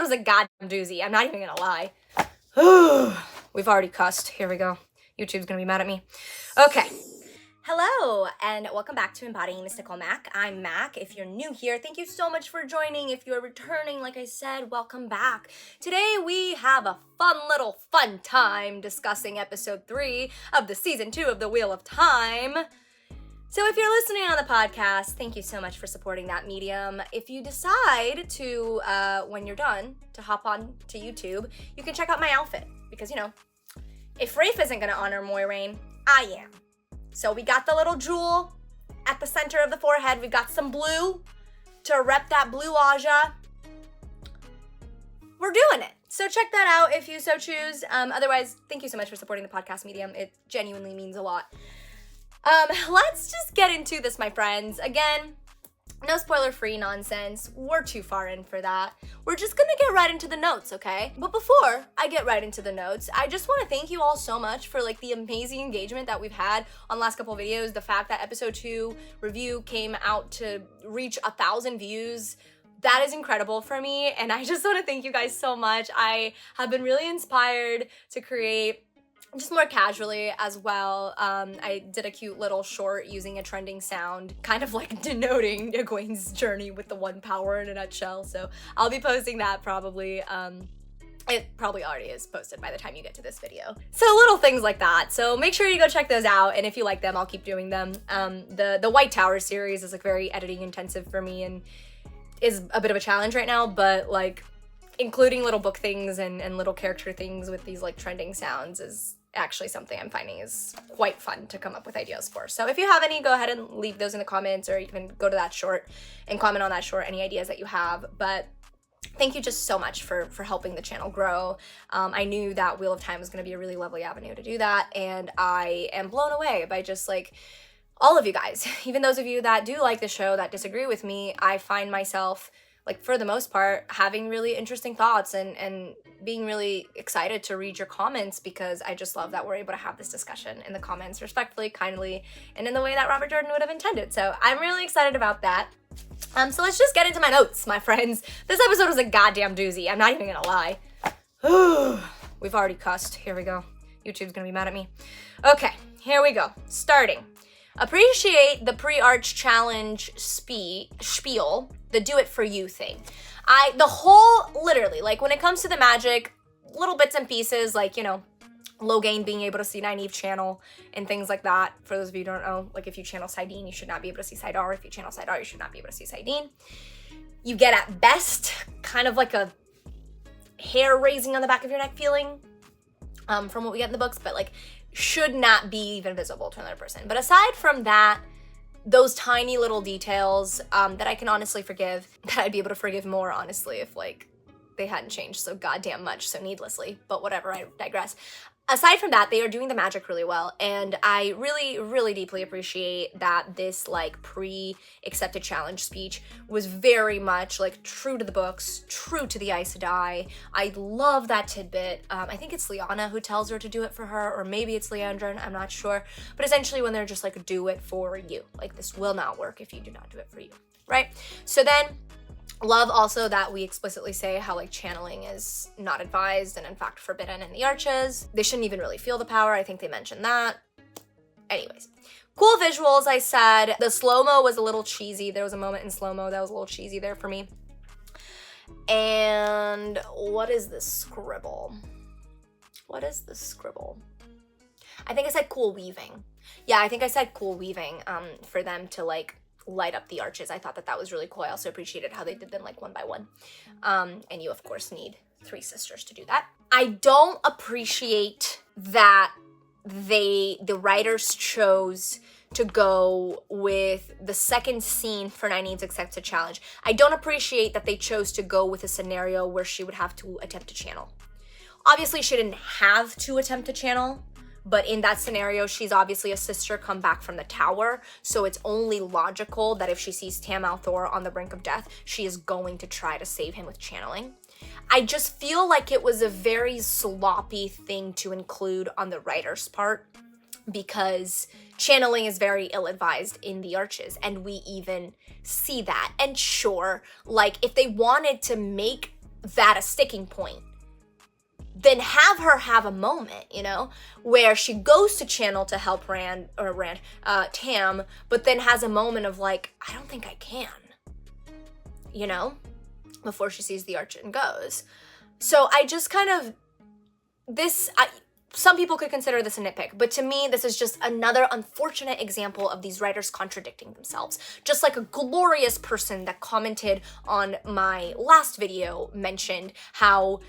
was a goddamn doozy. I'm not even gonna lie. We've already cussed. Here we go. YouTube's gonna be mad at me. Okay. Hello, and welcome back to Embodying Mystical Mac. I'm Mac. If you're new here, thank you so much for joining. If you're returning, like I said, welcome back. Today we have a fun time discussing episode 3 of the season 2 of the Wheel of Time. So if you're listening on the podcast, thank you so much for supporting that medium. If you decide to, when you're done, to hop on to YouTube, you can check out my outfit. Because, you know, if Reef isn't going to honor Moiraine, I am. So we got the little jewel at the center of the forehead. We've got some blue to rep that blue Aja. We're doing it. So check that out if you so choose. Otherwise, thank you so much for supporting the podcast medium. It genuinely means a lot. Let's just get into this, my friends. Again, no spoiler-free nonsense. We're too far in for that. We're just gonna get right into the notes, okay? But before I get right into the notes, I just want to thank you all so much for like the amazing engagement that we've had on the last couple of videos. The fact that episode 2 review came out to reach 1,000 views. That is incredible for me, and I just want to thank you guys so much. I have been really inspired to create just more casually as well. I did a cute little short using a trending sound, kind of like denoting Egwene's journey with the one power in a nutshell. So I'll be posting that probably. It probably already is posted by the time you get to this video. So little things like that. So make sure you go check those out. And if you like them, I'll keep doing them. The White Tower series is like very editing intensive for me and is a bit of a challenge right now, but like including little book things and little character things with these like trending sounds is actually something I'm finding is quite fun to come up with ideas for. So if you have any, go ahead and leave those in the comments, or you can go to that short and comment on that short, any ideas that you have. But thank you just so much for helping the channel grow. I knew that Wheel of Time was going to be a really lovely avenue to do that, and I am blown away by just like all of you guys. Even those of you that do like the show, that disagree with me, I find myself, like for the most part, having really interesting thoughts and being really excited to read your comments, because I just love that we're able to have this discussion in the comments respectfully, kindly, and in the way that Robert Jordan would have intended. So I'm really excited about that. So let's just get into my notes, my friends. This episode was a goddamn doozy. I'm not even gonna lie. We've already cussed. Here we go. YouTube's gonna be mad at me. Okay, here we go. Starting. Appreciate the pre-arch challenge spiel, the do it for you thing. Literally, like when it comes to the magic, little bits and pieces, like, you know, Logain being able to see Nynaeve channel and things like that. For those of you who don't know, like if you channel Sidene, you should not be able to see Sidar. If you channel Sidar, you should not be able to see Sidene. You get at best kind of like a hair raising on the back of your neck feeling from what we get in the books, but like should not be even visible to another person. But aside from that, those tiny little details that I can honestly forgive, that I'd be able to forgive more honestly if like they hadn't changed so goddamn much so needlessly, but whatever, I digress. Aside from that, they are doing the magic really well, and I really deeply appreciate that this like pre-accepted challenge speech was very much like true to the books, true to the Aes Sedai. I love that tidbit. I think it's Lyanna who tells her to do it for her, or maybe it's Leandrin, I'm not sure. But essentially when they're just like, do it for you. Like this will not work if you do not do it for you, right? So then, love also that we explicitly say how like channeling is not advised and in fact forbidden in the Arches. They shouldn't even really feel the power. I think they mentioned that. Anyways, cool visuals. I said the slow-mo was a little cheesy. There was a moment in slow-mo that was a little cheesy there for me. And what is this scribble? What is this scribble? I think I said cool weaving. Yeah, I think I said cool weaving for them to like light up the arches. I thought that that was really cool. I also appreciated how they did them like one by one. And you of course need 3 sisters to do that. I don't appreciate that the writers chose to go with the second scene for Nynaeve's accepted challenge. I don't appreciate that they chose to go with a scenario where she would have to attempt to channel. Obviously she didn't have to attempt to channel, but in that scenario, she's obviously a sister come back from the tower, so it's only logical that if she sees Tam Althor on the brink of death, she is going to try to save him with channeling. I just feel like it was a very sloppy thing to include on the writer's part, because channeling is very ill-advised in the Arches, and we even see that. And sure, like, if they wanted to make that a sticking point, then have her have a moment, you know, where she goes to channel to help Tam, but then has a moment of like, I don't think I can, you know, before she sees the arch and goes. So I just kind of, some people could consider this a nitpick, but to me, this is just another unfortunate example of these writers contradicting themselves. Just like a glorious person that commented on my last video mentioned how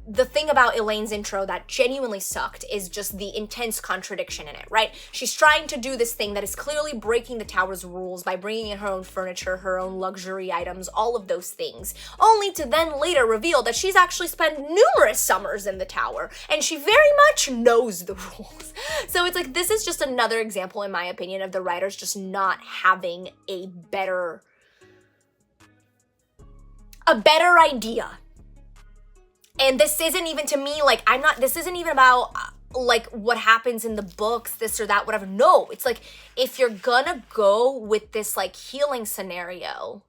the thing about Elaine's intro that genuinely sucked is just the intense contradiction in it, right? She's trying to do this thing that is clearly breaking the tower's rules by bringing in her own furniture, her own luxury items, all of those things, only to then later reveal that she's actually spent numerous summers in the tower, and she very much knows the rules. So it's like, this is just another example, in my opinion, of the writers just not having a better idea. And this isn't even, to me, like, this isn't even about, like, what happens in the books, this or that, whatever. No, it's like, if you're gonna go with this, like, healing scenario,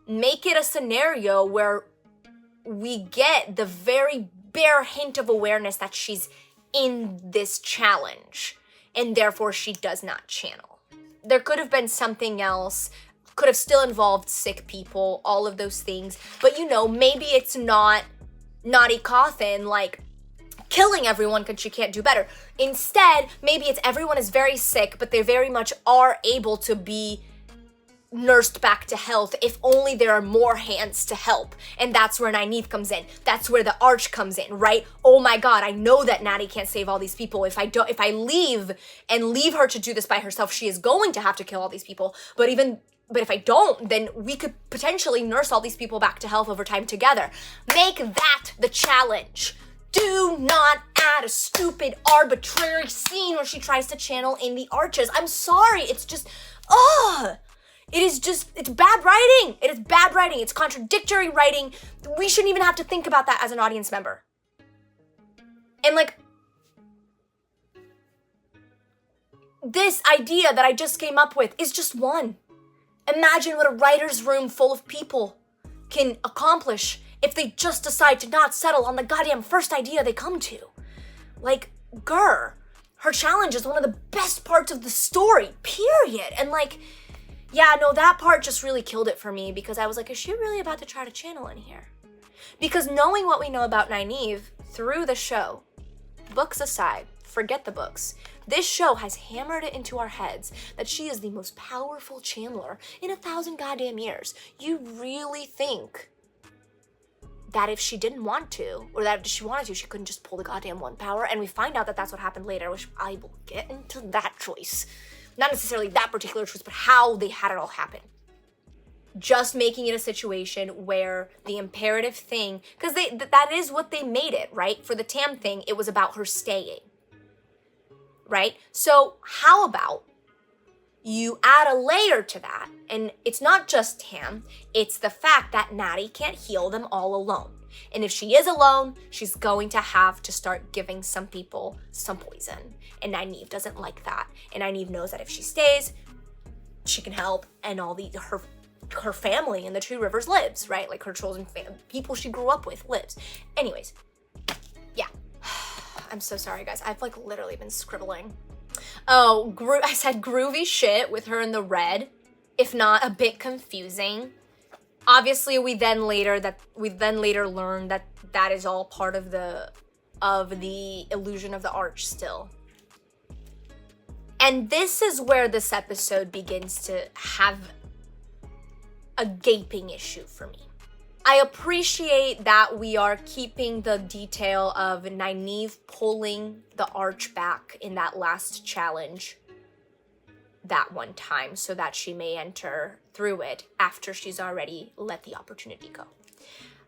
make it a scenario where we get the very bare hint of awareness that she's in this challenge, and therefore she does not channel. There could have been something else, could have still involved sick people, all of those things, but, you know, maybe it's not naughty Cauthon, like, killing everyone because she can't do better. Instead, maybe it's everyone is very sick, but they very much are able to be nursed back to health if only there are more hands to help. And that's where Nynaeve comes in. That's where the arch comes in, right? Oh my god, I know that Natty can't save all these people. If I leave her to do this by herself, she is going to have to kill all these people. But if I don't, then we could potentially nurse all these people back to health over time together. Make that the challenge. Do not add a stupid, arbitrary scene where she tries to channel in the arches. I'm sorry, it's just, it's bad writing. It is bad writing. It's contradictory writing. We shouldn't even have to think about that as an audience member. And like, this idea that I just came up with is just one. Imagine what a writer's room full of people can accomplish if they just decide to not settle on the goddamn first idea they come to. Like, her challenge is one of the best parts of the story, period. And like, yeah, no, that part just really killed it for me because I was like, is she really about to try to channel in here? Because knowing what we know about Nynaeve through the show, books aside, forget the books, this show has hammered it into our heads that she is the most powerful channeler in 1,000 goddamn years. You really think that if she didn't want to, or that if she wanted to, she couldn't just pull the goddamn one power? And we find out that that's what happened later, which I will get into that choice. Not necessarily that particular choice, but how they had it all happen. Just making it a situation where the imperative thing, because that is what they made it, right? For the Tam thing, it was about her staying. Right? So how about you add a layer to that, and it's not just Tam, it's the fact that Natty can't heal them all alone. And if she is alone, she's going to have to start giving some people some poison. And Nynaeve doesn't like that. And Nynaeve knows that if she stays, she can help, and all her family in the Two Rivers lives, right? Like her chosen people she grew up with lives. Anyways, yeah. I'm so sorry, guys. I've like literally been scribbling. Oh, I said groovy shit with her in the red, if not a bit confusing. Obviously, we then later learned that that is all part of the illusion of the arch still. And this is where this episode begins to have a gaping issue for me. I appreciate that we are keeping the detail of Nynaeve pulling the arch back in that last challenge that one time so that she may enter through it after she's already let the opportunity go.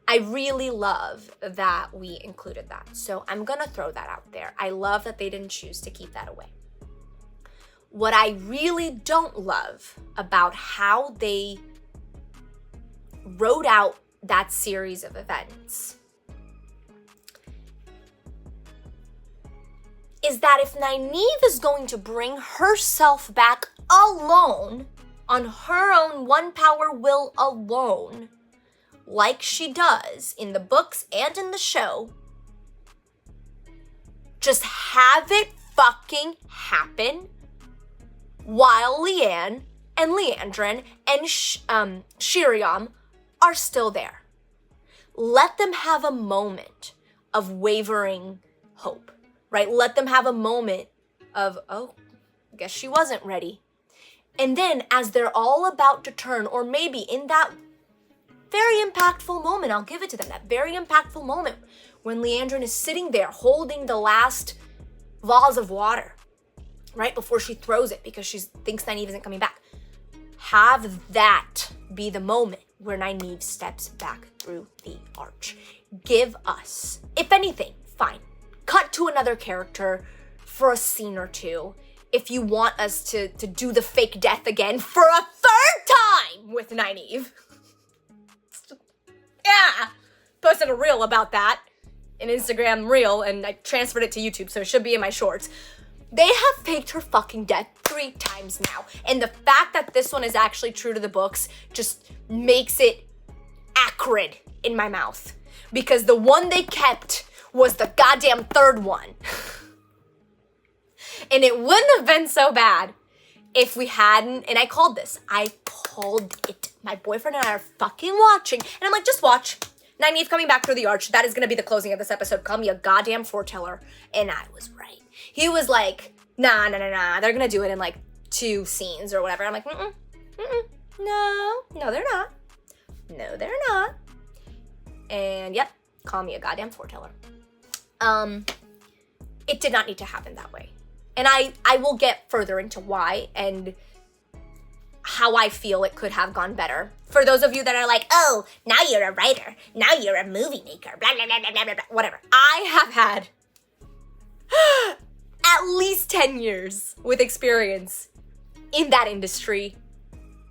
I really love that we included that, so I'm gonna throw that out there. I love that they didn't choose to keep that away. What I really don't love about how they wrote out that series of events is that if Nynaeve is going to bring herself back alone, on her own one power will alone, like she does in the books and in the show, just have it fucking happen while Leanne and Leandrin and Shiriam are still there. Let them have a moment of wavering hope, right? Let them have a moment of, oh, I guess she wasn't ready. And then as they're all about to turn, or maybe in that very impactful moment, I'll give it to them, that very impactful moment when Leandrin is sitting there holding the last vase of water, right before she throws it because she thinks Nynaeve isn't coming back. Have that be the moment where Nynaeve steps back through the arch. Give us, if anything, fine, cut to another character for a scene or two if you want us to do the fake death again for a third time with Nynaeve. Yeah, posted a reel about that, an Instagram reel, and I transferred it to YouTube, so it should be in my shorts. They have faked her fucking death 3 times now, and the fact that this one is actually true to the books just makes it acrid in my mouth, because the one they kept was the goddamn third one. And it wouldn't have been so bad if we hadn't, and I called it. My boyfriend and I are fucking watching, and I'm like, just watch. Nynaeve coming back through the arch. That is gonna be the closing of this episode. Call me a goddamn foreteller. And I was right. He was like, nah. They're gonna do it in like 2 scenes or whatever. I'm like, no, they're not. No, they're not. And yep, call me a goddamn foreteller. It did not need to happen that way. And I will get further into why and how I feel it could have gone better. For those of you that are like, oh, now you're a writer, now you're a movie maker, blah, blah, blah, blah, blah, blah, whatever. I have had at least 10 years with experience in that industry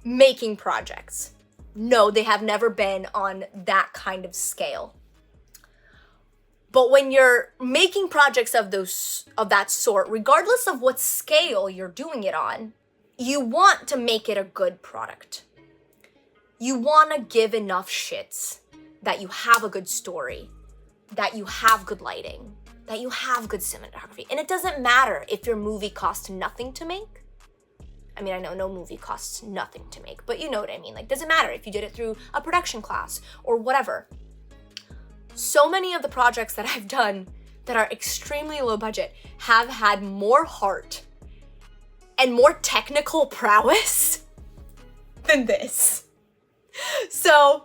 making projects. No, they have never been on that kind of scale. But when you're making projects of that sort, regardless of what scale you're doing it on, you want to make it a good product. You want to give enough shits that you have a good story, that you have good lighting, that you have good cinematography. And it doesn't matter if your movie costs nothing to make. I mean, I know no movie costs nothing to make, but you know what I mean. Like, doesn't matter if you did it through a production class or whatever. So many of the projects that I've done that are extremely low budget have had more heart and more technical prowess than this. So,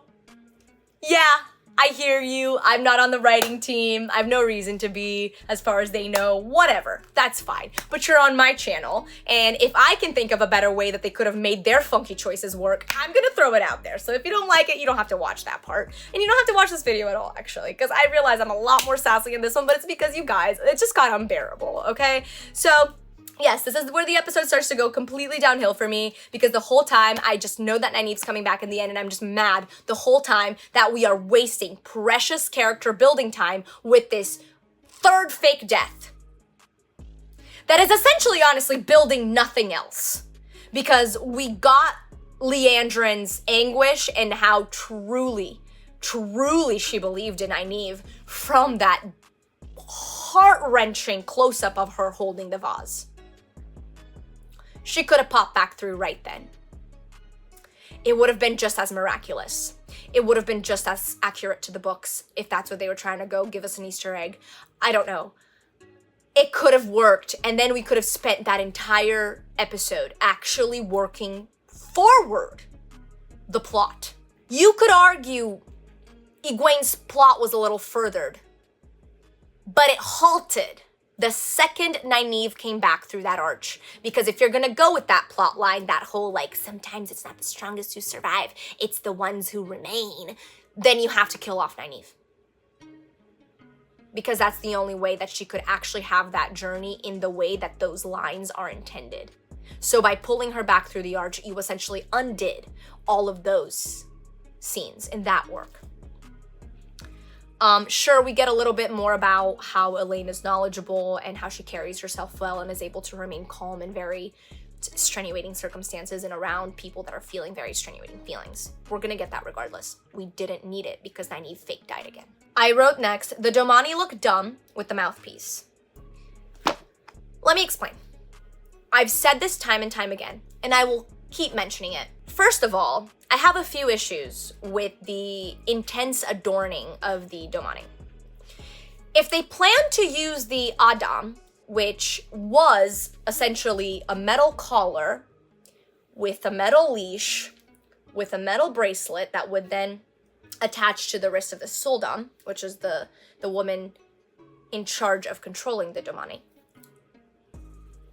yeah, I hear you. I'm not on the writing team. I have no reason to be, as far as they know. Whatever. That's fine. But you're on my channel, and if I can think of a better way that they could have made their funky choices work, I'm gonna throw it out there. So if you don't like it, you don't have to watch that part. And you don't have to watch this video at all, actually, because I realize I'm a lot more sassy in this one, but it's because you guys, it just got unbearable, okay? So, yes, this is where the episode starts to go completely downhill for me, because the whole time I just know that Nynaeve's coming back in the end, and I'm just mad the whole time that we are wasting precious character building time with this third fake death. That is essentially, honestly, building nothing else. Because we got Leandrin's anguish and how truly she believed in Nynaeve from that heart-wrenching close-up of her holding the vase. She could have popped back through right then. It would have been just as miraculous. It would have been just as accurate to the books if that's what they were trying to go give us an Easter egg. I don't know. It could have worked, and then we could have spent that entire episode actually working forward the plot. You could argue Egwene's plot was a little furthered, but it halted the second Nynaeve came back through that arch. Because if you're gonna go with that plot line, that whole like, sometimes it's not the strongest who survive, it's the ones who remain, then you have to kill off Nynaeve. Because that's the only way that she could actually have that journey in the way that those lines are intended. So by pulling her back through the arch, you essentially undid all of those scenes in that work. Sure, we get a little bit more about how Elaine is knowledgeable and how she carries herself well and is able to remain calm and very against extenuating circumstances and around people that are feeling very extenuating feelings. We're gonna get that regardless. We didn't need it because Nynaeve fake died again. I wrote next, the Domani look dumb with the mouthpiece. Let me explain. I've said this time and time again, and I will keep mentioning it. First of all, I have a few issues with the intense adorning of the Domani. If they plan to use the Adam, which was essentially a metal collar with a metal leash, with a metal bracelet that would then attach to the wrist of the Sultan, which is the woman in charge of controlling the Domani.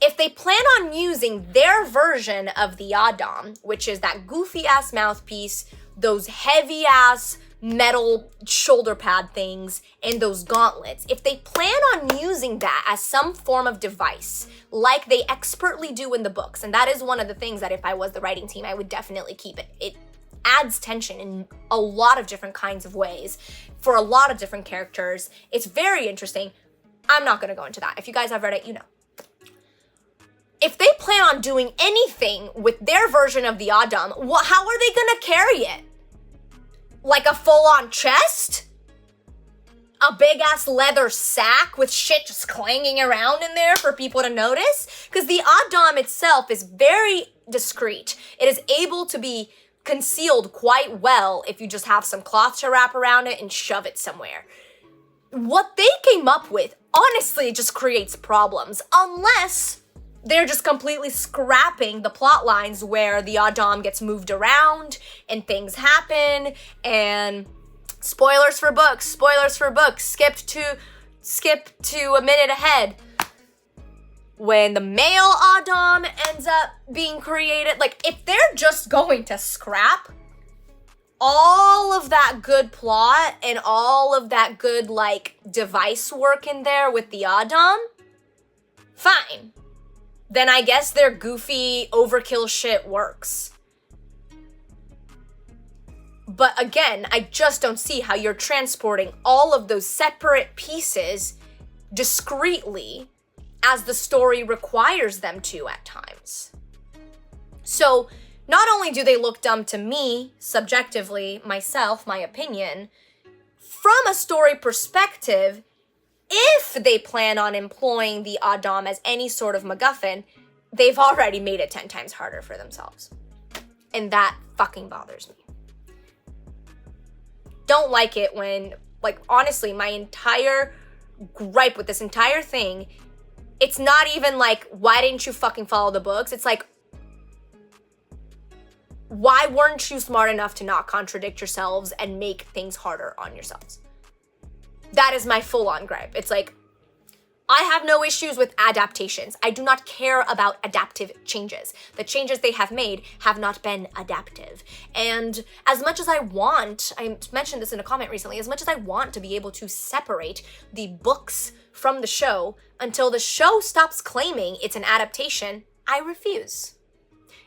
If they plan on using their version of the Adam, which is that goofy-ass mouthpiece, those heavy-ass metal shoulder pad things, and those gauntlets, if they plan on using that as some form of device, like they expertly do in the books, and that is one of the things that if I was the writing team, I would definitely keep it. It adds tension in a lot of different kinds of ways for a lot of different characters. It's very interesting. I'm not going to go into that. If you guys have read it, you know. If they plan on doing anything with their version of the Adam, how are they gonna carry it? Like a full-on chest? A big-ass leather sack with shit just clanging around in there for people to notice? Because the Adam itself is very discreet. It is able to be concealed quite well if you just have some cloth to wrap around it and shove it somewhere. What they came up with, honestly, just creates problems, unless they're just completely scrapping the plot lines where the Adam gets moved around and things happen, and spoilers for books, skip to a minute ahead. When the male Adam ends up being created, like if they're just going to scrap all of that good plot and all of that good like device work in there with the Adam, fine. Then I guess their goofy overkill shit works. But again, I just don't see how you're transporting all of those separate pieces discreetly as the story requires them to at times. So not only do they look dumb to me, subjectively, myself, my opinion, from a story perspective, if they plan on employing the Adam as any sort of MacGuffin, they've already made it 10 times harder for themselves. And that fucking bothers me. Don't like it when, like, honestly, my entire gripe with this entire thing, it's not even like, why didn't you fucking follow the books? It's like, why weren't you smart enough to not contradict yourselves and make things harder on yourselves? That is my full-on gripe. It's like, I have no issues with adaptations. I do not care about adaptive changes. The changes they have made have not been adaptive. And as much as I mentioned this in a comment recently, as much as I want to be able to separate the books from the show until the show stops claiming it's an adaptation, I refuse.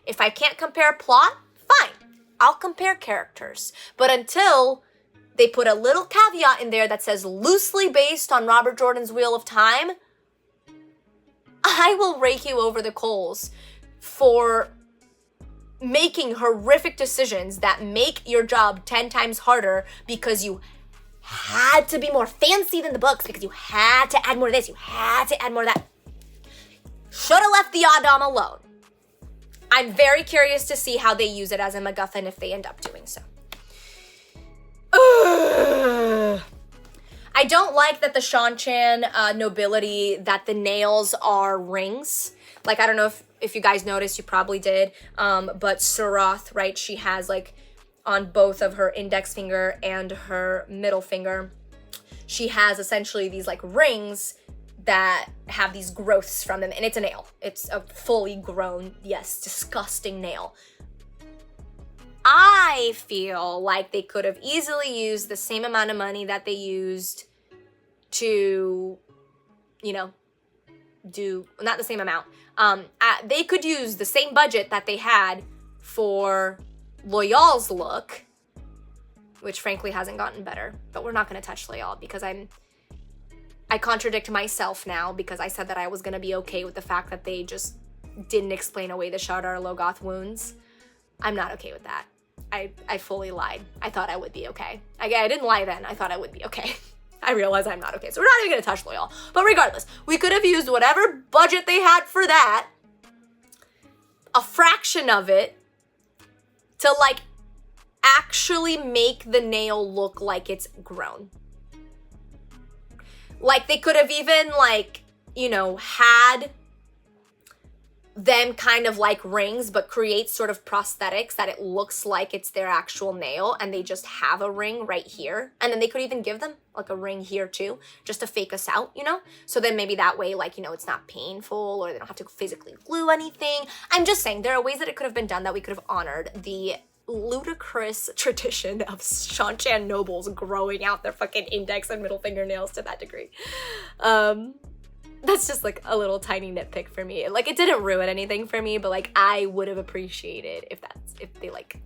If I can't compare plot, fine. I'll compare characters. But until they put a little caveat in there that says loosely based on Robert Jordan's Wheel of Time, I will rake you over the coals for making horrific decisions that make your job 10 times harder because you had to be more fancy than the books, because you had to add more of this, you had to add more of that. Should have left the Adam alone. I'm very curious to see how they use it as a MacGuffin if they end up doing so. I don't like that the Seanchan nobility, that the nails are rings. Like, I don't know if you guys noticed, you probably did, but Suroth, right, she has, like, on both of her index finger and her middle finger, she has essentially these, like, rings that have these growths from them, and it's a nail. It's a fully grown, yes, disgusting nail. I feel like they could have easily used the same amount of money that they used to, you know, do, not the same amount. They could use the same budget that they had for Loyal's look, which frankly hasn't gotten better. But we're not going to touch Loyal because I contradict myself now because I said that I was going to be okay with the fact that they just didn't explain away the Shardar Logoth wounds. I'm not okay with that. I fully lied. I thought I would be okay. I didn't lie then. I thought I would be okay. I realize I'm not okay. So we're not even gonna touch Loyal. But regardless, we could have used whatever budget they had for that, a fraction of it, to like actually make the nail look like it's grown. Like they could have even like, you know, had them kind of like rings, but create sort of prosthetics that it looks like it's their actual nail and they just have a ring right here. And then they could even give them like a ring here too, just to fake us out, you know? So then maybe that way, like, you know, it's not painful or they don't have to physically glue anything. I'm just saying there are ways that it could have been done that we could have honored the ludicrous tradition of Seanchan nobles growing out their fucking index and middle fingernails to that degree. That's just like a little tiny nitpick for me. Like it didn't ruin anything for me, but like I would have appreciated if they like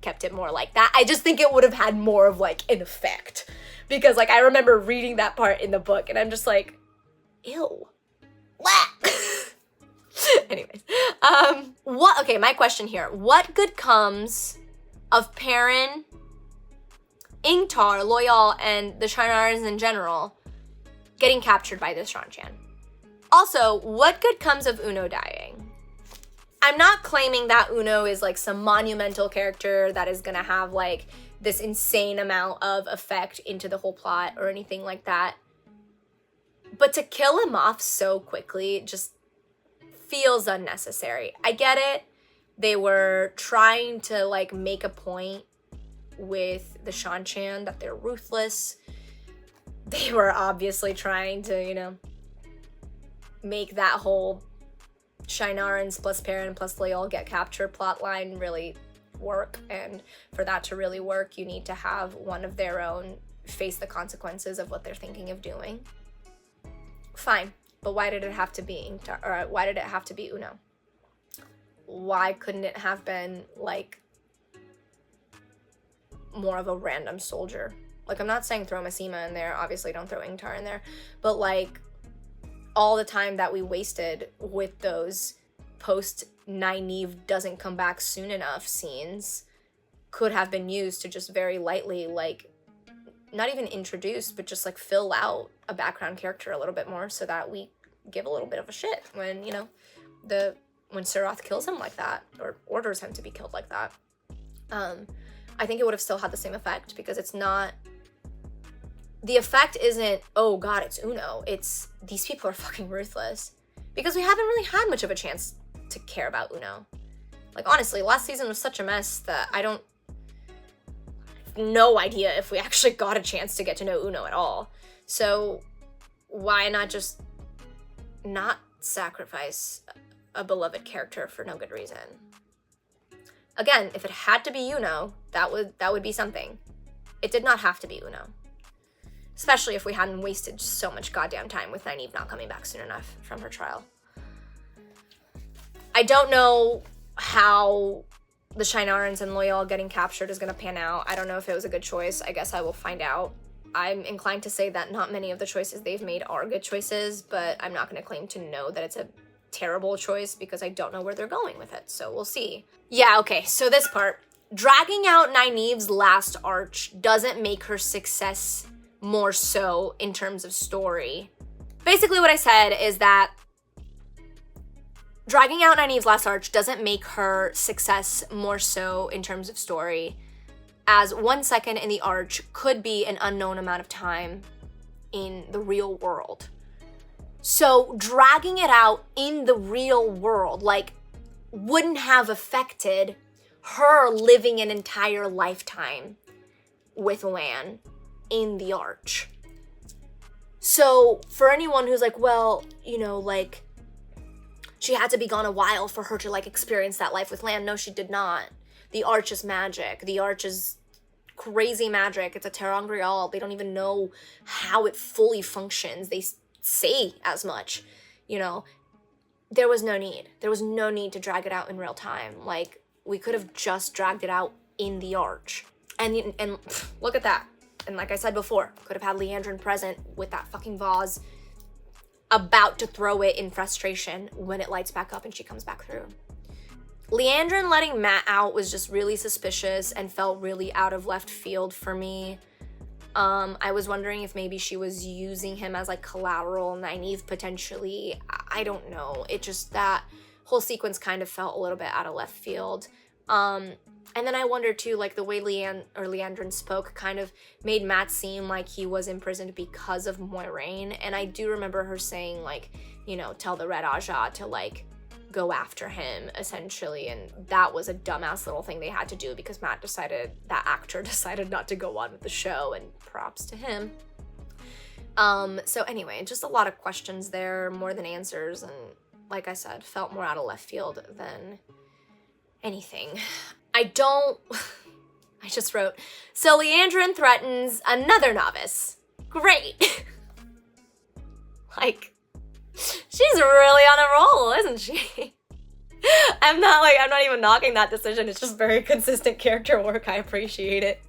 kept it more like that. I just think it would have had more of like an effect, because like I remember reading that part in the book and I'm just like, ew. Anyways, okay, my question here. What good comes of Perrin, Ingtar, Loyal, and the Shrinars in general getting captured by this Seanchan? Also, what good comes of Uno dying? I'm not claiming that Uno is like some monumental character that is gonna have like this insane amount of effect into the whole plot or anything like that. But to kill him off so quickly just feels unnecessary. I get it. They were trying to like make a point with the Seanchan that they're ruthless. They were obviously trying to, you know, make that whole Shinarans plus Perrin plus Loyal get captured plotline really work. And for that to really work, you need to have one of their own face the consequences of what they're thinking of doing. Fine. But why did it have to be Ingtar, or why did it have to be Uno? Why couldn't it have been like more of a random soldier? Like, I'm not saying throw Masema in there, obviously don't throw Ingtar in there, but like all the time that we wasted with those post Nynaeve doesn't come back soon enough scenes could have been used to just very lightly, like, not even introduce, but just like fill out a background character a little bit more so that we give a little bit of a shit when, you know, when Siroth kills him like that or orders him to be killed like that. I think it would have still had the same effect, because it's not, the effect isn't, oh god, it's Uno. It's, these people are fucking ruthless. Because we haven't really had much of a chance to care about Uno. Like, honestly, last season was such a mess that I have no idea if we actually got a chance to get to know Uno at all. So why not just not sacrifice a beloved character for no good reason? Again, if it had to be Uno, that would be something. It did not have to be Uno. Especially if we hadn't wasted so much goddamn time with Nynaeve not coming back soon enough from her trial. I don't know how the Shinarans and Loyal getting captured is going to pan out. I don't know if it was a good choice. I guess I will find out. I'm inclined to say that not many of the choices they've made are good choices, but I'm not going to claim to know that it's a terrible choice because I don't know where they're going with it, so we'll see. Yeah, okay, so this part. Dragging out Nynaeve's last arch doesn't make her success more so in terms of story. Basically what I said is that dragging out Nynaeve's last arch doesn't make her success more so in terms of story, as 1 second in the arch could be an unknown amount of time in the real world. So dragging it out in the real world, like, wouldn't have affected her living an entire lifetime with Lan in the arch. So for anyone who's like, well, you know, like, she had to be gone a while for her to like experience that life with Lan. No, she did not. The arch is magic. The arch is crazy magic. It's a ter'angreal. They don't even know how it fully functions. They say as much, you know. There was no need. There was no need to drag it out in real time. Like, we could have just dragged it out in the arch. And look at that. And like I said before, could have had Leandrin present with that fucking vase. about to throw it in frustration when it lights back up and she comes back through. Leandrin letting Matt out was just really suspicious and felt really out of left field for me. I was wondering if maybe she was using him as like collateral, Nynaeve potentially. I don't know. It just, that whole sequence kind of felt a little bit out of left field. And then I wonder too, like the way Leandrin spoke kind of made Matt seem like he was imprisoned because of Moiraine. And I do remember her saying like, you know, tell the Red Ajah to like go after him essentially. And that was a dumbass little thing they had to do because that actor decided not to go on with the show, and props to him. So anyway, just a lot of questions there, more than answers. And like I said, felt more out of left field than anything. I just wrote, so Leandrin threatens another novice. Great. Like, she's really on a roll, isn't she? I'm not even knocking that decision. It's just very consistent character work. I appreciate it.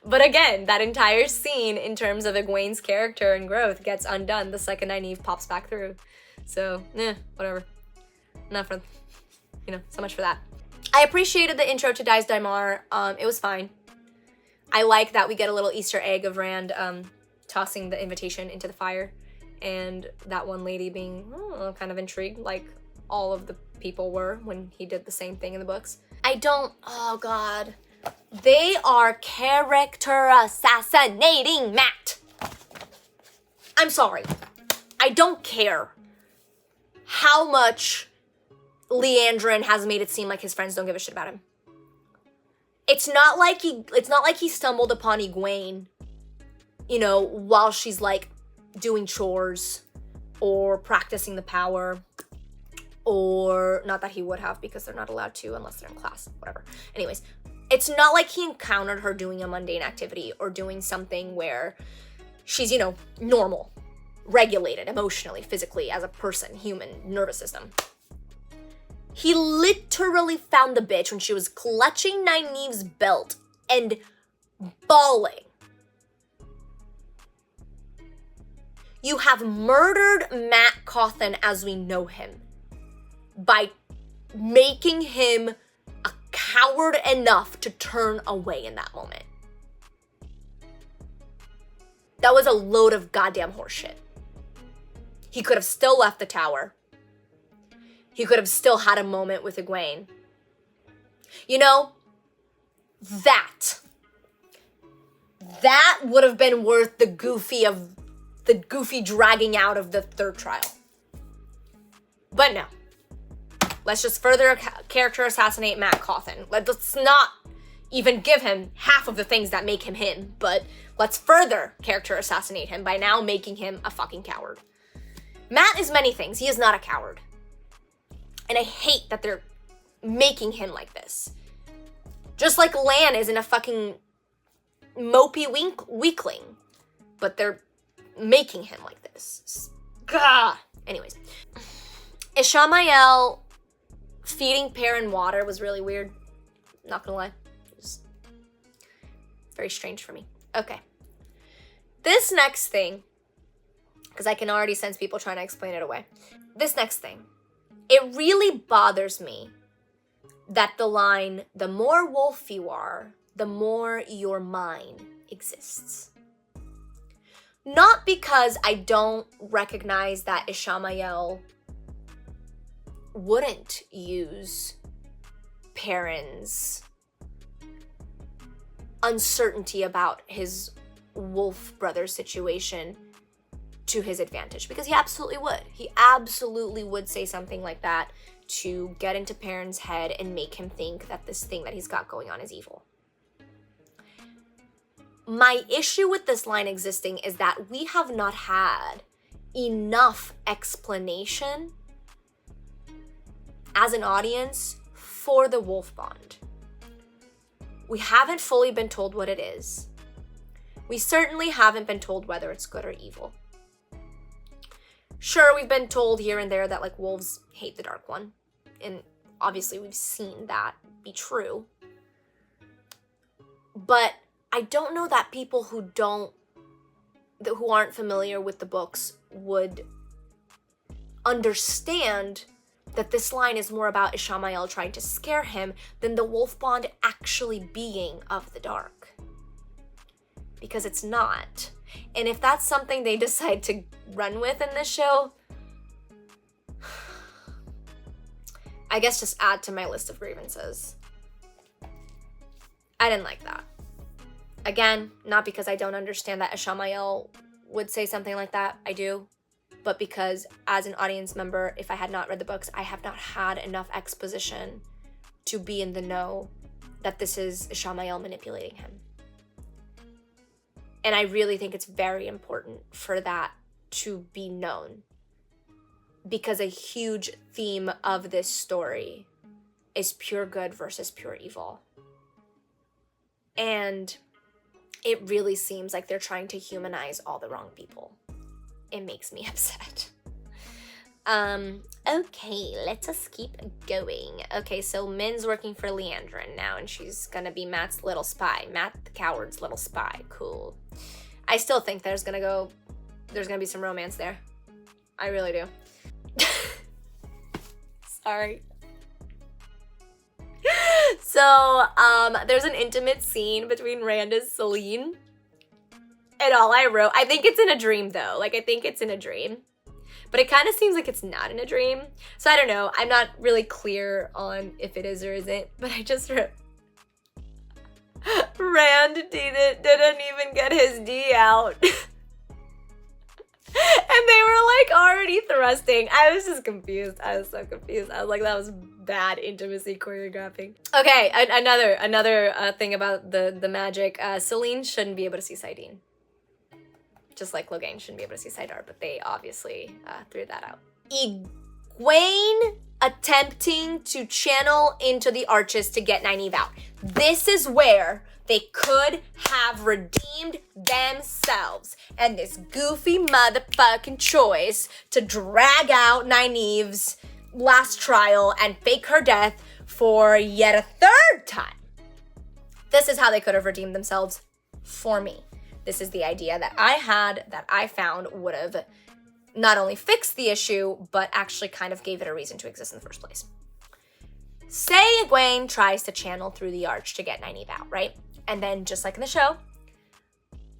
But again, that entire scene in terms of Egwene's character and growth gets undone the second Nynaeve pops back through. So, whatever. So much for that. I appreciated the intro to Dai's Daimar. It was fine. I like that we get a little Easter egg of Rand tossing the invitation into the fire, and that one lady being kind of intrigued, like all of the people were when he did the same thing in the books. Oh god. They are character assassinating Matt. I'm sorry. I don't care how much Leandrin has made it seem like his friends don't give a shit about him. It's not like he stumbled upon Egwene, while she's like doing chores or practicing the power, or not that he would have because they're not allowed to unless they're in class, whatever. Anyways, it's not like he encountered her doing a mundane activity or doing something where she's, normal, regulated emotionally, physically, as a person, human, nervous system. He literally found the bitch when she was clutching Nynaeve's belt and bawling. You have murdered Matt Cauthon as we know him by making him a coward enough to turn away in that moment. That was a load of goddamn horseshit. He could have still left the tower. He could have still had a moment with Egwene. That would have been worth the goofy dragging out of the third trial. But no. Let's just further character assassinate Matt Cauthon. Let's not even give him half of the things that make him him, but let's further character assassinate him by now making him a fucking coward. Matt is many things. He is not a coward. And I hate that they're making him like this. Just like Lan isn't a fucking mopey weakling. But they're making him like this. Gah! Anyways. Ishmael feeding Perrin water was really weird. Not gonna lie. It was very strange for me. Okay. This next thing, because I can already sense people trying to explain it away. This next thing. It really bothers me that the line, the more wolf you are, the more your mind exists. Not because I don't recognize that Ishmael wouldn't use Perrin's uncertainty about his wolf brother situation to his advantage, because he absolutely would. He absolutely would say something like that to get into Perrin's head and make him think that this thing that he's got going on is evil. My issue with this line existing is that we have not had enough explanation as an audience for the wolf bond. We haven't fully been told what it is. We certainly haven't been told whether it's good or evil. Sure, we've been told here and there that, like, wolves hate the Dark One. And obviously we've seen that be true. But I don't know that people who aren't familiar with the books would understand that this line is more about Ishmael trying to scare him than the wolf bond actually being of the dark. Because it's not. And if that's something they decide to run with in this show, I guess just add to my list of grievances. I didn't like that. Again, not because I don't understand that Ishmael would say something like that. I do. But because as an audience member, if I had not read the books, I have not had enough exposition to be in the know that this is Ishmael manipulating him. And I really think it's very important for that to be known. Because a huge theme of this story is pure good versus pure evil. And it really seems like they're trying to humanize all the wrong people. It makes me upset. Okay, let us keep going. Okay, so Min's working for Leandrin now, and she's gonna be Matt's little spy. Matt the coward's little spy. Cool. I still think there's gonna be some romance there. I really do. Sorry. So, there's an intimate scene between Rand and Selene. And all I wrote, I think it's in a dream though. Like, I think it's in a dream. But it kind of seems like it's not in a dream. So I don't know. I'm not really clear on if it is or isn't. But I just wrote, Rand didn't even get his D out. And they were like already thrusting. I was just confused. I was so confused. I was like, that was bad intimacy choreographing. Okay, another thing about the magic. Selene shouldn't be able to see Saidin. Just like Logain shouldn't be able to see Saidar, but they obviously threw that out. Egwene attempting to channel into the arches to get Nynaeve out. This is where they could have redeemed themselves. And this goofy motherfucking choice to drag out Nynaeve's last trial and fake her death for yet a third time. This is how they could have redeemed themselves for me. This is the idea that I had, that I found would have not only fixed the issue, but actually kind of gave it a reason to exist in the first place. Say Egwene tries to channel through the arch to get Nynaeve out, right? And then, just like in the show,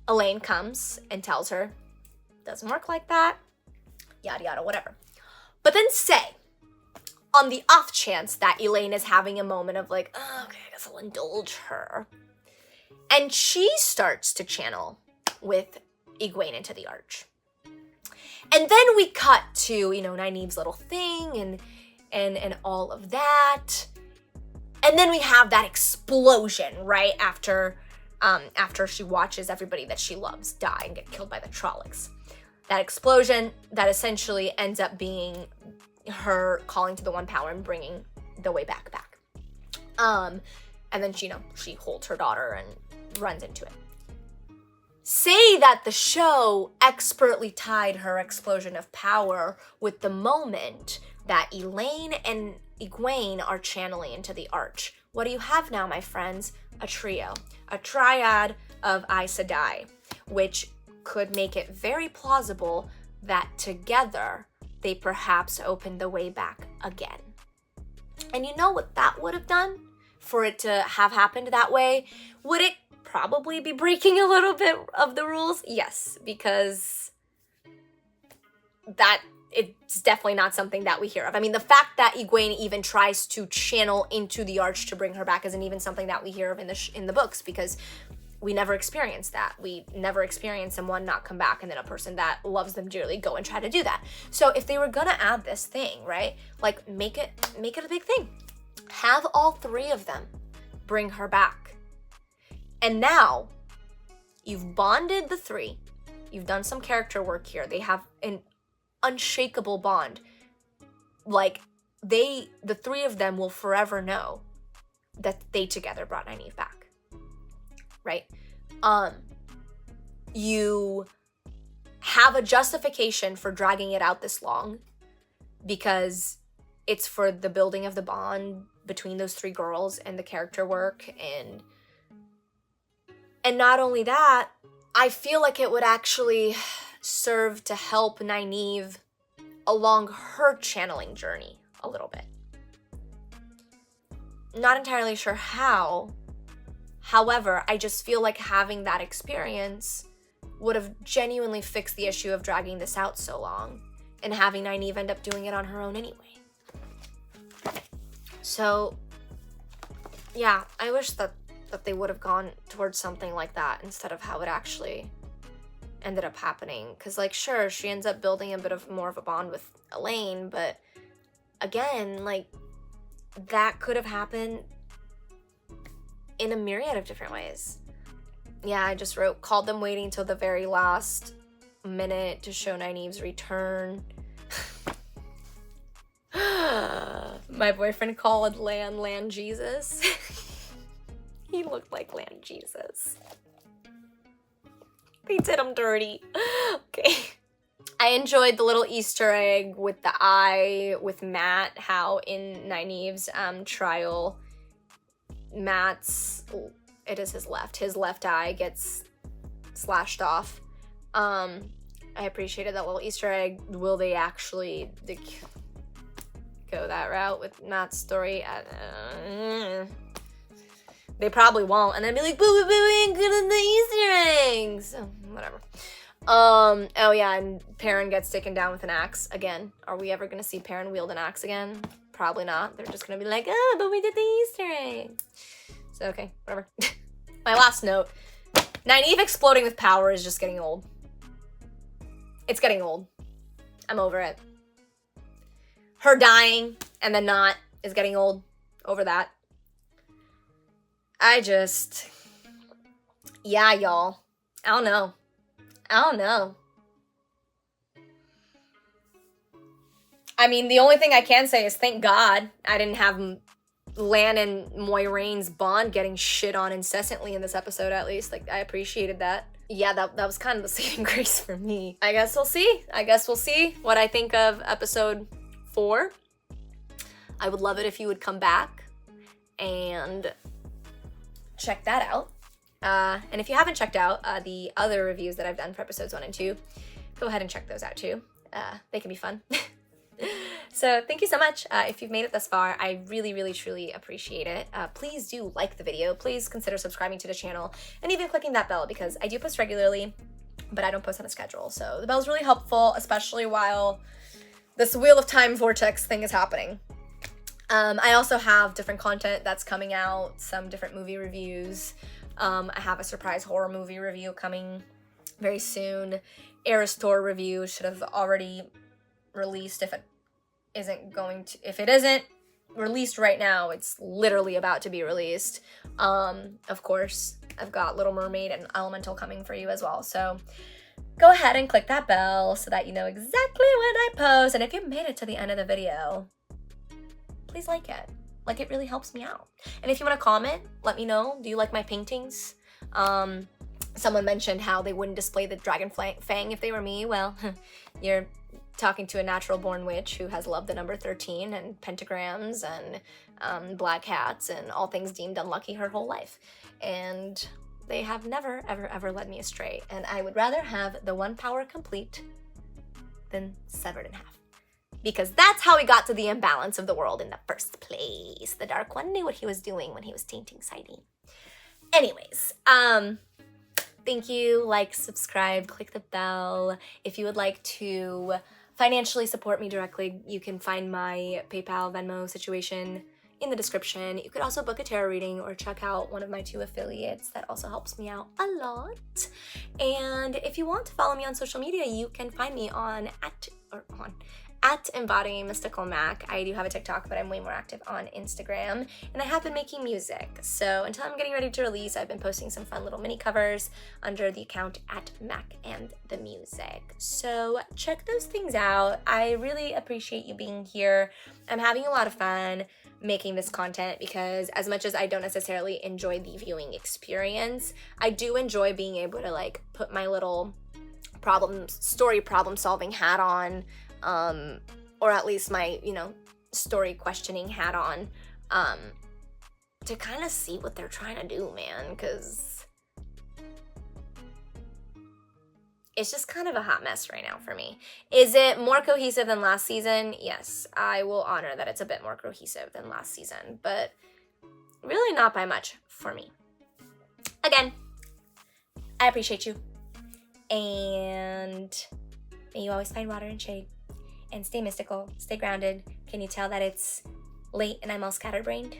Elaine comes and tells her, doesn't work like that, yada yada, whatever. But then say, on the off chance that Elaine is having a moment of like, oh, okay, I guess I'll indulge her. And she starts to channel with Egwene into the arch. And then we cut to, Nynaeve's little thing and all of that. And then we have that explosion, right? After she watches everybody that she loves die and get killed by the Trollocs. That explosion that essentially ends up being her calling to the One Power and bringing the way back. And then she holds her daughter and runs into it. Say that the show expertly tied her explosion of power with the moment that Elaine and Egwene are channeling into the arch. What do you have now, my friends? A trio. A triad of Aes Sedai, which could make it very plausible that together they perhaps open the way back again. And you know what that would have done for it to have happened that way? Would it probably be breaking a little bit of the rules? Yes, because that it's definitely not something that we hear of. I mean, the fact that Egwene even tries to channel into the arch to bring her back isn't even something that we hear of in the books, because we never experience that. We never experience someone not come back and then a person that loves them dearly go and try to do that. So if they were gonna add this thing, right, like make it a big thing. Have all three of them bring her back. And now you've bonded the three. You've done some character work here. They have an unshakable bond. Like, the three of them will forever know that they together brought Nynaeve back. Right? You have a justification for dragging it out this long because it's for the building of the bond between those three girls and the character work, and not only that, I feel like it would actually serve to help Nynaeve along her channeling journey a little bit. Not entirely sure how. However, I just feel like having that experience would have genuinely fixed the issue of dragging this out so long and having Nynaeve end up doing it on her own anyway. So, yeah, I wish that they would have gone towards something like that instead of how it actually ended up happening. Because, like, sure, she ends up building a bit of more of a bond with Elaine, but again, like, that could have happened in a myriad of different ways. Yeah, I just wrote, called them waiting till the very last minute to show Nynaeve's return. My boyfriend called Land Jesus. He looked like Land Jesus. They did him dirty. Okay. I enjoyed the little Easter egg with the eye with Matt, how in Nynaeve's trial, Matt's, it is his left eye gets slashed off. I appreciated that little Easter egg. Will they actually go that route with Matt's story? They probably won't, and then be like, boo, we ain't good at the Easter eggs. So, whatever. Oh yeah, and Perrin gets taken down with an axe again. Are we ever gonna see Perrin wield an axe again? Probably not. They're just gonna be like, oh, but we did the Easter egg. So, okay, whatever. My last note. Nynaeve exploding with power is just getting old. It's getting old. I'm over it. Her dying and then not is getting old. Over that. Yeah, y'all. I don't know. I mean, the only thing I can say is thank God I didn't have Lan and Moiraine's bond getting shit on incessantly in this episode, at least. Like, I appreciated that. Yeah, that was kind of the saving grace for me. I guess we'll see what I think of episode 4. I would love it if you would come back and check that out. And if you haven't checked out the other reviews that I've done for episodes 1 and 2, go ahead and check those out too. They can be fun. So thank you so much. If you've made it this far, I really, really, truly appreciate it. Please do like the video. Please consider subscribing to the channel and even clicking that bell, because I do post regularly, but I don't post on a schedule. So the bell's really helpful, especially while this Wheel of Time vortex thing is happening. I also have different content that's coming out, some different movie reviews. I have a surprise horror movie review coming very soon. Aristor review should have already released. If it isn't released right now, it's literally about to be released. Of course, I've got Little Mermaid and Elemental coming for you as well. So go ahead and click that bell so that you know exactly when I post. And if you made it to the end of the video, please like it. Like, it really helps me out. And if you want to comment, let me know. Do you like my paintings? Someone mentioned how they wouldn't display the dragon fang if they were me. Well, you're talking to a natural-born witch who has loved the number 13 and pentagrams and black hats and all things deemed unlucky her whole life. And they have never, ever, ever led me astray. And I would rather have the one power complete than severed in half. Because that's how we got to the imbalance of the world in the first place. The Dark One knew what he was doing when he was tainting Sidene. Anyways, thank you. Like, subscribe, click the bell. If you would like to financially support me directly, you can find my PayPal, Venmo situation in the description. You could also book a tarot reading or check out one of my 2 affiliates. That also helps me out a lot. And if you want to follow me on social media, you can find me at Embodying Mystical Mac. I do have a TikTok, but I'm way more active on Instagram, and I have been making music. So until I'm getting ready to release, I've been posting some fun little mini covers under the account at Mac and the Music. So check those things out. I really appreciate you being here. I'm having a lot of fun making this content because as much as I don't necessarily enjoy the viewing experience, I do enjoy being able to like put my little problem solving hat on, or at least my, story questioning hat on, to kind of see what they're trying to do, man, because it's just kind of a hot mess right now for me. Is it more cohesive than last season? Yes, I will honor that it's a bit more cohesive than last season, but really not by much for me. Again, I appreciate you, and may you always find water and shade, and stay mystical, stay grounded. Can you tell that it's late and I'm all scatterbrained?